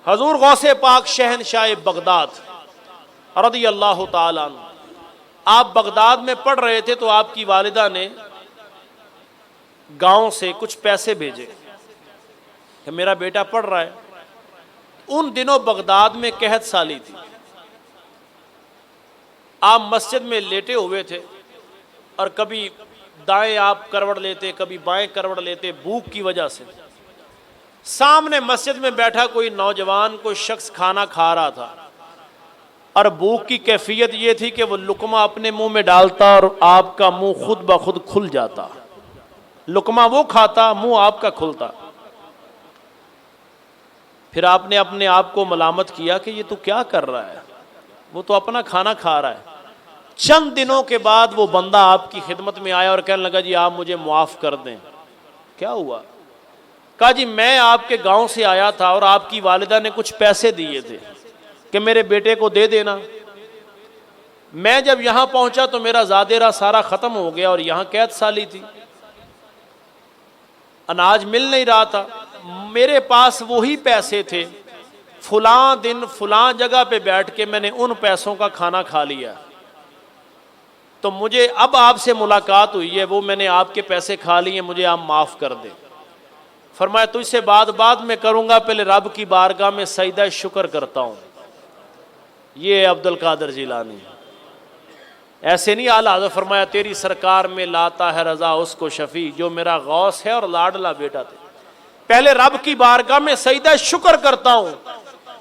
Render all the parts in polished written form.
हजूर गौसे पाक शहनशाह बगदाद रज़ी अल्लाह ताला अन्हु, आप बगदाद में पढ़ रहे थे तो आपकी वालिदा ने गांव से कुछ पैसे भेजे कि मेरा बेटा पढ़ रहा है। उन दिनों बगदाद में कहत साली थी। आप मस्जिद में लेटे हुए थे और कभी दाएं आप करवट लेते, कभी बाएं करवट लेते, भूख की वजह से। सामने मस्जिद में बैठा कोई नौजवान, कोई शख्स खाना खा रहा था और भूख की कैफियत ये थी कि वो लुकमा अपने मुंह में डालता और आपका मुंह खुद ब खुद खुल जाता। लुकमा वो खाता, मुंह आपका खुलता। फिर आपने अपने आप को मलामत किया कि ये तू क्या कर रहा है, वो तो अपना खाना खा रहा है। चंद दिनों के बाद वो बंदा आपकी खिदमत में आया और कहने लगा जी आप मुझे मुआफ़ कर दें। क्या हुआ? कहा जी मैं आपके गांव से आया था और आपकी वालिदा ने कुछ पैसे दिए थे कि मेरे बेटे को दे देना। मैं जब यहां पहुंचा तो मेरा ज़ादेरा सारा ख़त्म हो गया और यहां कैद साली थी, अनाज मिल नहीं रहा था। मेरे पास वही पैसे थे, फलां दिन फलां जगह पे बैठ के मैंने उन पैसों का खाना खा लिया, तो मुझे अब आपसे मुलाकात हुई है, वो मैंने आपके पैसे खा लिए, मुझे आप माफ़ कर दें। फरमाया तुझसे बाद में करूँगा, पहले रब की बारगाह में सजदा शुक्र करता हूँ। ये अब्दुल कादिर जिलानी ऐसे नहीं आला हज़रत फरमाया तेरी सरकार में लाता है रज़ा उसको शफ़ी जो मेरा गौस है और लाडला बेटा थे। पहले रब की बारगाह में सजदा शुक्र करता हूँ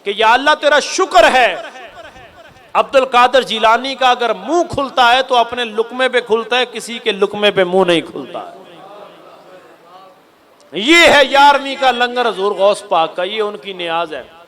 कि या अल्लाह तेरा शुक्र है। अब्दुल कादिर जिलानी का अगर मुंह खुलता है तो अपने लुकमे पे खुलता है, किसी के लुकमे पे मुंह नहीं खुलता है। ये है 11वीं का लंगर हजूर गौस पाक का, ये उनकी नियाज है।